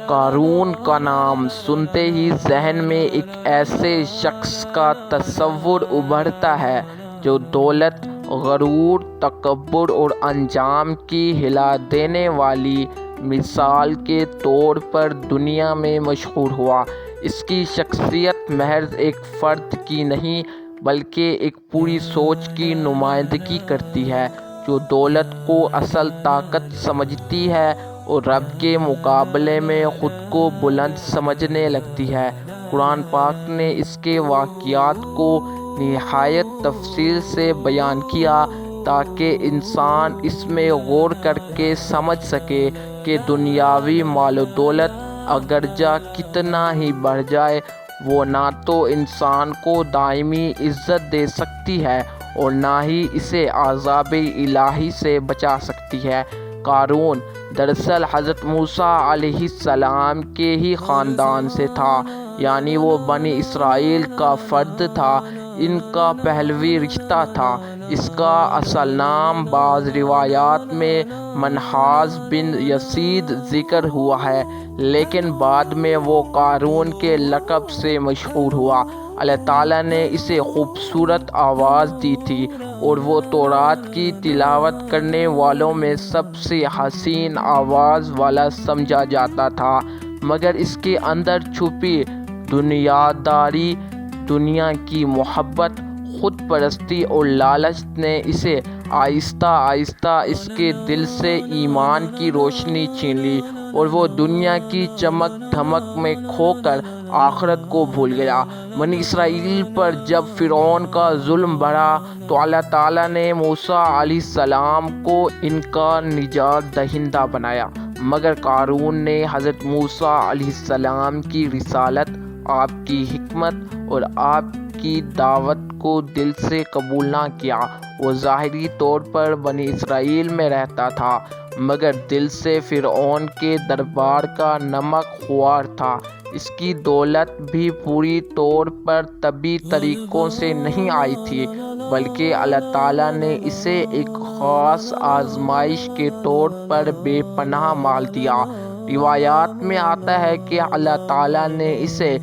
قارون کا نام سنتے ہی ذہن میں ایک ایسے شخص کا تصور ابھرتا ہے جو دولت، غرور، تکبر اور انجام کی ہلا دینے والی مثال کے طور پر دنیا میں مشہور ہوا۔ اس کی شخصیت محض ایک فرد کی نہیں بلکہ ایک پوری سوچ کی نمائندگی کرتی ہے جو دولت کو اصل طاقت سمجھتی ہے اور رب کے مقابلے میں خود کو بلند سمجھنے لگتی ہے۔ قرآن پاک نے اس کے واقعات کو نہایت تفصیل سے بیان کیا تاکہ انسان اس میں غور کر کے سمجھ سکے کہ دنیاوی مال و دولت اگرچہ کتنا ہی بڑھ جائے وہ نہ تو انسان کو دائمی عزت دے سکتی ہے اور نہ ہی اسے عذاب الہی سے بچا سکتی ہے۔ قارون دراصل حضرت موسیٰ علیہ السلام کے ہی خاندان سے تھا، یعنی وہ بنی اسرائیل کا فرد تھا، ان کا پہلوی رشتہ تھا۔ اس کا اصل نام بعض روایات میں منہاس بن یزید ذکر ہوا ہے، لیکن بعد میں وہ قارون کے لقب سے مشہور ہوا۔ اللہ تعالیٰ نے اسے خوبصورت آواز دی تھی اور وہ تورات کی تلاوت کرنے والوں میں سب سے حسین آواز والا سمجھا جاتا تھا، مگر اس کے اندر چھپی دنیاداری، دنیا کی محبت، خود پرستی اور لالچ نے اسے آہستہ آہستہ اس کے دل سے ایمان کی روشنی چھین لی اور وہ دنیا کی چمک دھمک میں کھو کر آخرت کو بھول گیا۔ بنی اسرائیل پر جب فرعون کا ظلم بڑھا تو اللہ تعالیٰ نے موسیٰ علیہ السلام کو ان کا نجات دہندہ بنایا، مگر قارون نے حضرت موسیٰ علیہ السلام کی رسالت، آپ کی حکمت اور آپ کی دعوت کو دل سے قبول نہ کیا۔ وہ ظاہری طور پر بنی اسرائیل میں رہتا تھا مگر دل سے فرعون کے دربار کا نمک خوار تھا۔ اس کی دولت بھی پوری طور پر طبعی طریقوں سے نہیں آئی تھی بلکہ اللہ تعالیٰ نے اسے ایک خاص آزمائش کے طور پر بے پناہ مال دیا۔ روایات میں آتا ہے کہ اللہ تعالیٰ نے اسے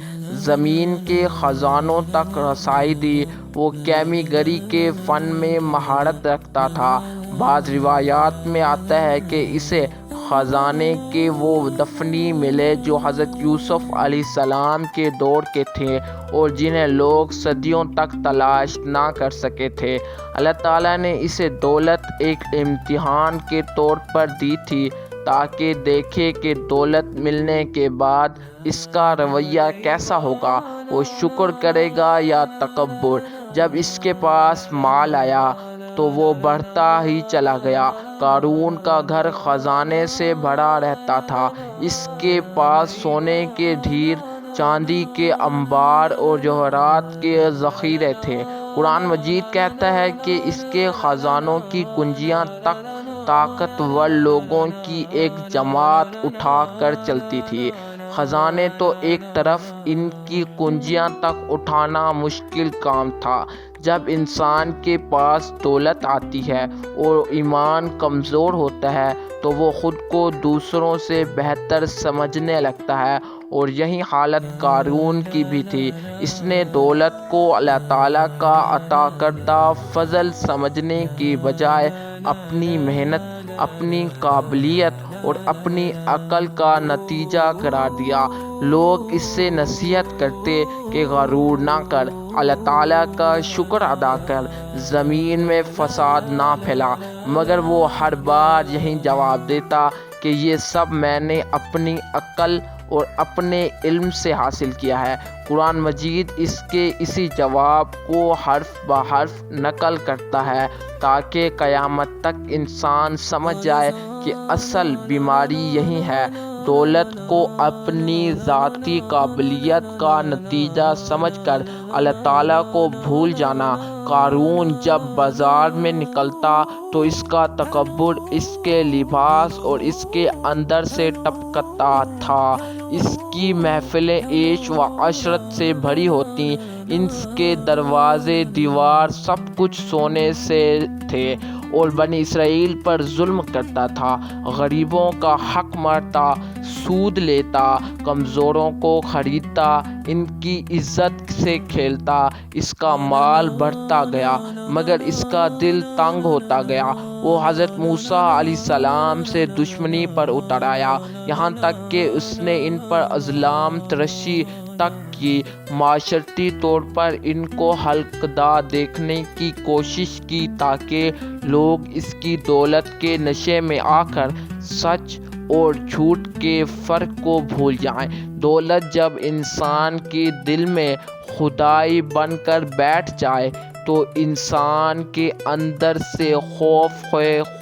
زمین کے خزانوں تک رسائی دی۔ وہ کیمی گری کے فن میں مہارت رکھتا تھا۔ بعض روایات میں آتا ہے کہ اسے خزانے کے وہ دفنی ملے جو حضرت یوسف علیہ السلام کے دور کے تھے اور جنہیں لوگ صدیوں تک تلاش نہ کر سکے تھے۔ اللہ تعالیٰ نے اسے دولت ایک امتحان کے طور پر دی تھی تاکہ دیکھے کہ دولت ملنے کے بعد اس کا رویہ کیسا ہوگا، وہ شکر کرے گا یا تکبر۔ جب اس کے پاس مال آیا تو وہ بڑھتا ہی چلا گیا۔ قارون کا گھر خزانے سے بھرا رہتا تھا، اس کے پاس سونے کے ڈھیر، چاندی کے انبار اور جواہرات کے ذخیرے تھے۔ قرآن مجید کہتا ہے کہ اس کے خزانوں کی کنجیاں تک طاقتور لوگوں کی ایک جماعت اٹھا کر چلتی تھی۔ خزانے تو ایک طرف، ان کی کنجیاں تک اٹھانا مشکل کام تھا۔ جب انسان کے پاس دولت آتی ہے اور ایمان کمزور ہوتا ہے تو وہ خود کو دوسروں سے بہتر سمجھنے لگتا ہے، اور یہی حالت قارون کی بھی تھی۔ اس نے دولت کو اللہ تعالیٰ کا عطا کردہ فضل سمجھنے کی بجائے اپنی محنت، اپنی قابلیت اور اپنی عقل کا نتیجہ قرار دیا۔ لوگ اس سے نصیحت کرتے کہ غرور نہ کر، اللہ تعالیٰ کا شکر ادا کر، زمین میں فساد نہ پھیلا، مگر وہ ہر بار یہی جواب دیتا کہ یہ سب میں نے اپنی عقل اور اپنے علم سے حاصل کیا ہے۔ قرآن مجید اس کے اسی جواب کو حرف بحرف نقل کرتا ہے تاکہ قیامت تک انسان سمجھ جائے کہ اصل بیماری یہی ہے، دولت کو اپنی ذاتی قابلیت کا نتیجہ سمجھ کر اللہ تعالیٰ کو بھول جانا۔ قارون جب بازار میں نکلتا تو اس کا تکبر اس کے لباس اور اس کے اندر سے ٹپکتا تھا۔ اس کی محفلیں عیش و عشرت سے بھری ہوتی، اس کے دروازے دیوار سب کچھ سونے سے تھے اور بنی اسرائیل پر ظلم کرتا تھا، غریبوں کا حق مارتا، سود لیتا، کمزوروں کو خریدتا، ان کی عزت سے کھیلتا۔ اس کا مال بڑھتا گیا مگر اس کا دل تنگ ہوتا گیا۔ وہ حضرت موسیٰ علیہ السلام سے دشمنی پر اتر آیا، یہاں تک کہ اس نے ان پر اظلام تراشی تک کی، معاشرتی طور پر ان کو حلقدار دیکھنے کی کوشش کی تاکہ لوگ اس کی دولت کے نشے میں آ کر سچ اور جھوٹ کے فرق کو بھول جائیں۔ دولت جب انسان کے دل میں خدائی بن کر بیٹھ جائے تو انسان کے اندر سے خوف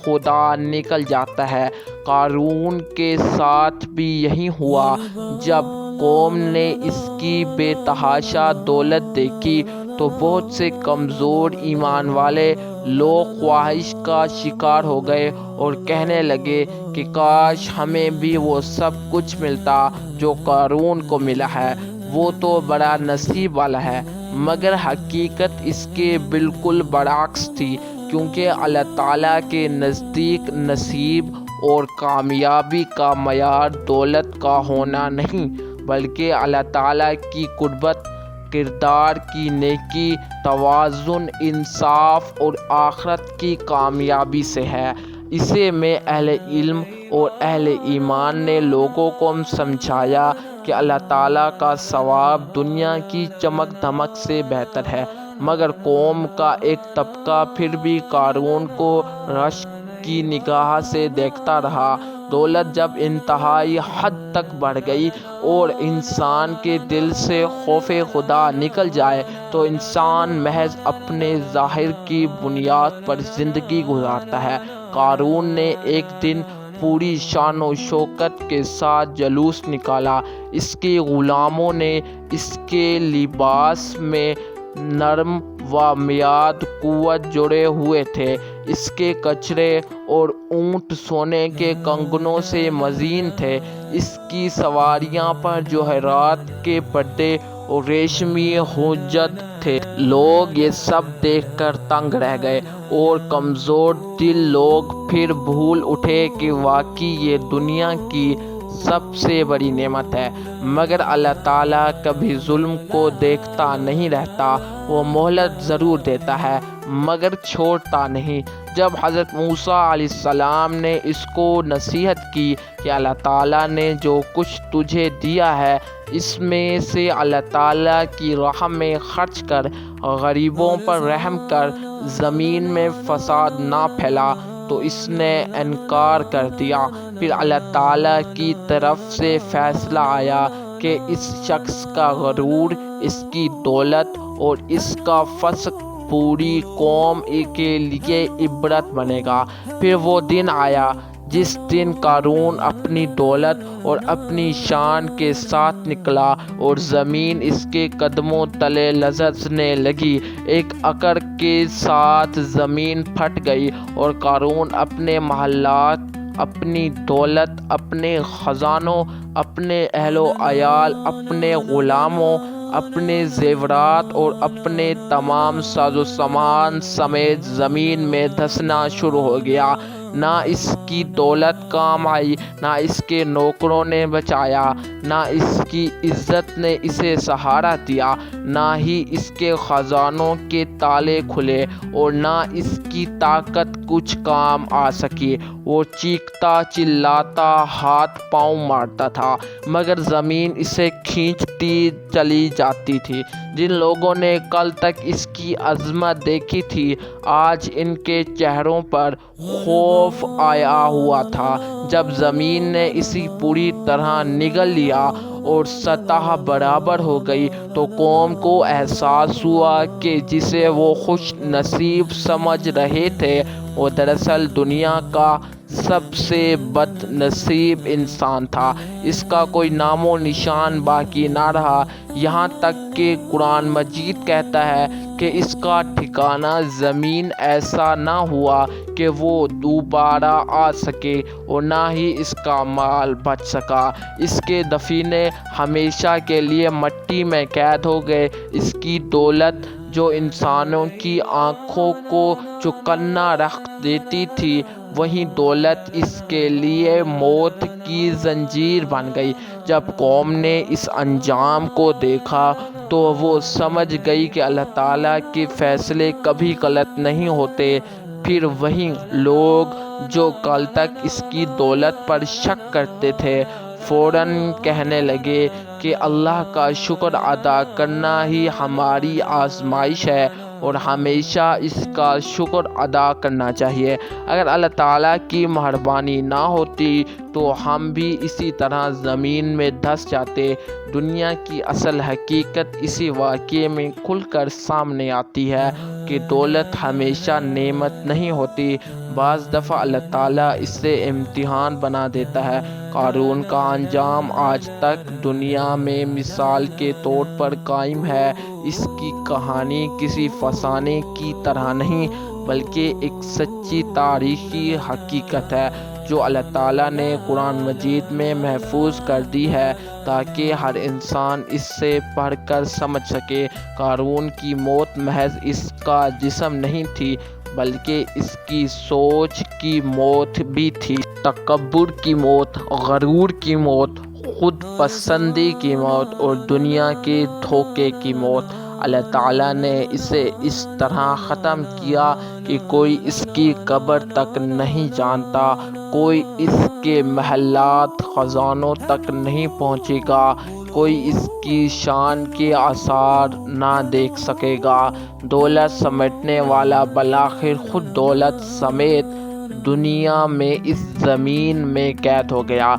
خدا نکل جاتا ہے۔ قارون کے ساتھ بھی یہی ہوا۔ جب قوم نے اس کی بے تحاشا دولت دیکھی تو بہت سے کمزور ایمان والے لوگ خواہش کا شکار ہو گئے اور کہنے لگے کہ کاش ہمیں بھی وہ سب کچھ ملتا جو قارون کو ملا ہے، وہ تو بڑا نصیب والا ہے۔ مگر حقیقت اس کے بالکل برعکس تھی، کیونکہ اللہ تعالیٰ کے نزدیک نصیب اور کامیابی کا معیار دولت کا ہونا نہیں، بلکہ اللہ تعالیٰ کی قربت، کردار کی نیکی، توازن، انصاف اور آخرت کی کامیابی سے ہے۔ اسے میں اہل علم اور اہل ایمان نے لوگوں کو سمجھایا کہ اللہ تعالیٰ کا ثواب دنیا کی چمک دھمک سے بہتر ہے، مگر قوم کا ایک طبقہ پھر بھی قارون کو رشک کی نگاہ سے دیکھتا رہا۔ دولت جب انتہائی حد تک بڑھ گئی اور انسان کے دل سے خوف خدا نکل جائے تو انسان محض اپنے ظاہر کی بنیاد پر زندگی گزارتا ہے۔ قارون نے ایک دن پوری شان و شوکت کے ساتھ جلوس نکالا۔ اس کے غلاموں نے اس کے لباس میں نرم و میاد قوت جڑے ہوئے تھے، اس کے کچرے اور اونٹ سونے کے کنگنوں سے مزین تھے، اس کی سواریاں پر جوہرات کے پردے اور ریشمی حجت تھے۔ لوگ یہ سب دیکھ کر تنگ رہ گئے اور کمزور دل لوگ پھر بھول اٹھے کہ واقعی یہ دنیا کی سب سے بڑی نعمت ہے۔ مگر اللہ تعالیٰ کبھی ظلم کو دیکھتا نہیں رہتا، وہ مہلت ضرور دیتا ہے مگر چھوڑتا نہیں۔ جب حضرت موسیٰ علیہ السلام نے اس کو نصیحت کی کہ اللہ تعالیٰ نے جو کچھ تجھے دیا ہے اس میں سے اللہ تعالیٰ کی راہ میں خرچ کر، غریبوں پر رحم کر، زمین میں فساد نہ پھیلا، تو اس نے انکار کر دیا۔ پھر اللہ تعالیٰ کی طرف سے فیصلہ آیا کہ اس شخص کا غرور، اس کی دولت اور اس کا فسق پوری قوم کے لیے عبرت بنے گا۔ پھر وہ دن آیا جس دن قارون اپنی دولت اور اپنی شان کے ساتھ نکلا اور زمین اس کے قدموں تلے لرزنے لگی۔ ایک اکڑ کے ساتھ زمین پھٹ گئی اور قارون اپنے محلات، اپنی دولت، اپنے خزانوں، اپنے اہل و عیال، اپنے غلاموں، اپنے زیورات اور اپنے تمام ساز و سامان سمیت زمین میں دھنسنا شروع ہو گیا۔ نہ اس کی دولت کام آئی، نہ اس کے نوکروں نے بچایا، نہ اس کی عزت نے اسے سہارا دیا، نہ ہی اس کے خزانوں کے تالے کھلے اور نہ اس کی طاقت کچھ کام آ سکی۔ وہ چیختا چلاتا، ہاتھ پاؤں مارتا تھا مگر زمین اسے کھینچتی چلی جاتی تھی۔ جن لوگوں نے کل تک اس کی عظمت دیکھی تھی آج ان کے چہروں پر خوف آیا ہوا تھا۔ جب زمین نے اسے پوری طرح نگل لیا اور سطح برابر ہو گئی تو قوم کو احساس ہوا کہ جسے وہ خوش نصیب سمجھ رہے تھے وہ دراصل دنیا کا سب سے بد نصیب انسان تھا۔ اس کا کوئی نام و نشان باقی نہ رہا، یہاں تک کہ قرآن مجید کہتا ہے کہ اس کا ٹھکانہ زمین ایسا نہ ہوا کہ وہ دوبارہ آ سکے اور نہ ہی اس کا مال بچ سکا۔ اس کے دفینے ہمیشہ کے لیے مٹی میں قید ہو گئے، اس کی دولت جو انسانوں کی آنکھوں کو چکنا رکھ دیتی تھی، وہیں دولت اس کے لیے موت کی زنجیر بن گئی۔ جب قوم نے اس انجام کو دیکھا تو وہ سمجھ گئی کہ اللہ تعالیٰ کے فیصلے کبھی غلط نہیں ہوتے۔ پھر وہی لوگ جو کل تک اس کی دولت پر شک کرتے تھے، فوراً کہنے لگے کہ اللہ کا شکر ادا کرنا ہی ہماری آزمائش ہے اور ہمیشہ اس کا شکر ادا کرنا چاہیے۔ اگر اللہ تعالیٰ کی مہربانی نہ ہوتی تو ہم بھی اسی طرح زمین میں دھس جاتے۔ دنیا کی اصل حقیقت اسی واقعے میں کھل کر سامنے آتی ہے کہ دولت ہمیشہ نعمت نہیں ہوتی، بعض دفعہ اللہ تعالیٰ اسے امتحان بنا دیتا ہے۔ قارون کا انجام آج تک دنیا میں مثال کے طور پر قائم ہے۔ اس کی کہانی کسی فسانے کی طرح نہیں، بلکہ ایک سچی تاریخی حقیقت ہے جو اللہ تعالیٰ نے قرآن مجید میں محفوظ کر دی ہے تاکہ ہر انسان اس سے پڑھ کر سمجھ سکے۔ قارون کی موت محض اس کا جسم نہیں تھی، بلکہ اس کی سوچ کی موت بھی تھی۔ تکبر کی موت، غرور کی موت، خود پسندی کی موت اور دنیا کے دھوکے کی موت۔ اللہ تعالیٰ نے اسے اس طرح ختم کیا کہ کوئی اس کی قبر تک نہیں جانتا، کوئی اس کے محلات خزانوں تک نہیں پہنچے گا، کوئی اس کی شان کے آثار نہ دیکھ سکے گا۔ دولت سمیٹنے والا بالآخر خود دولت سمیت دنیا میں اس زمین میں قید ہو گیا۔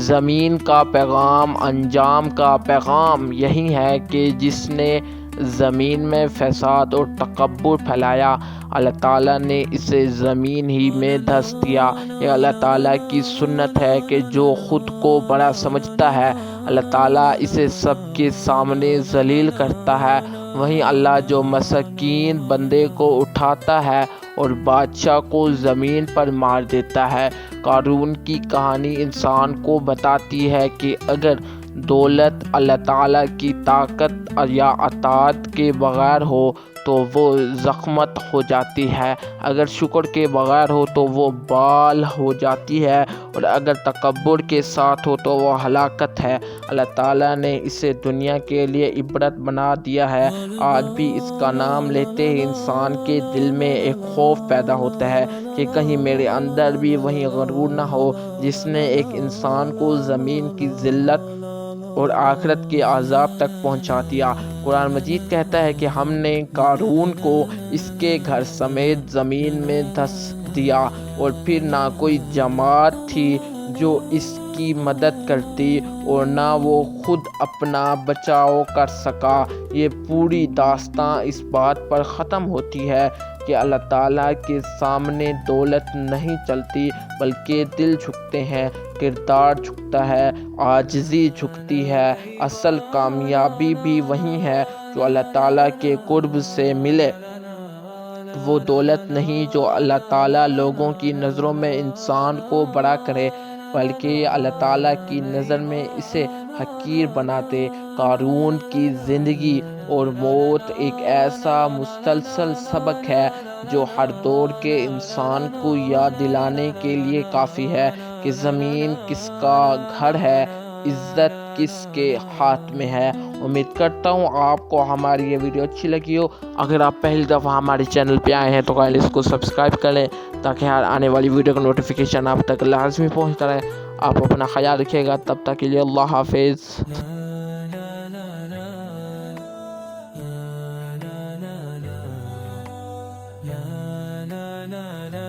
زمین کا پیغام، انجام کا پیغام یہی ہے کہ جس نے زمین میں فساد اور تکبر پھیلایا، اللہ تعالیٰ نے اسے زمین ہی میں دھس دیا۔ یہ اللہ تعالیٰ کی سنت ہے کہ جو خود کو بڑا سمجھتا ہے، اللہ تعالیٰ اسے سب کے سامنے ذلیل کرتا ہے۔ وہیں اللہ جو مسکین بندے کو اٹھاتا ہے اور بادشاہ کو زمین پر مار دیتا ہے۔ قارون کی کہانی انسان کو بتاتی ہے کہ اگر دولت اللہ تعالیٰ کی طاقت یا اطاعت کے بغیر ہو تو وہ زخمت ہو جاتی ہے، اگر شکر کے بغیر ہو تو وہ بال ہو جاتی ہے، اور اگر تکبر کے ساتھ ہو تو وہ ہلاکت ہے۔ اللہ تعالیٰ نے اسے دنیا کے لیے عبرت بنا دیا ہے۔ آج بھی اس کا نام لیتے ہی انسان کے دل میں ایک خوف پیدا ہوتا ہے کہ کہیں میرے اندر بھی وہی غرور نہ ہو جس نے ایک انسان کو زمین کی ذلت اور آخرت کے عذاب تک پہنچا دیا۔ قرآن مجید کہتا ہے کہ ہم نے قارون کو اس کے گھر سمیت زمین میں دھس دیا، اور پھر نہ کوئی جماعت تھی جو اس کی مدد کرتی اور نہ وہ خود اپنا بچاؤ کر سکا۔ یہ پوری داستان اس بات پر ختم ہوتی ہے کہ اللہ تعالیٰ کے سامنے دولت نہیں چلتی، بلکہ دل جھکتے ہیں، کردار جھکتا ہے، عاجزی جھکتی ہے۔ اصل کامیابی بھی وہی ہے جو اللہ تعالیٰ کے قرب سے ملے۔ وہ دولت نہیں جو اللہ تعالیٰ لوگوں کی نظروں میں انسان کو بڑا کرے، بلکہ اللہ تعالیٰ کی نظر میں اسے حقیر بناتے۔ قارون کی زندگی اور موت ایک ایسا مسلسل سبق ہے جو ہر دور کے انسان کو یاد دلانے کے لیے کافی ہے کہ زمین کس کا گھر ہے، عزت کس کے ہاتھ میں ہے۔ امید کرتا ہوں آپ کو ہماری یہ ویڈیو اچھی لگی ہو۔ اگر آپ پہلی دفعہ ہمارے چینل پہ آئے ہیں تو کائنڈلی اس کو سبسکرائب کر لیں تاکہ ہر آنے والی ویڈیو کا نوٹیفیکیشن آپ تک لازمی پہنچتا رہے۔ آپ اپنا خیال رکھیے گا، تب تک کے لیے اللہ حافظ۔ la la la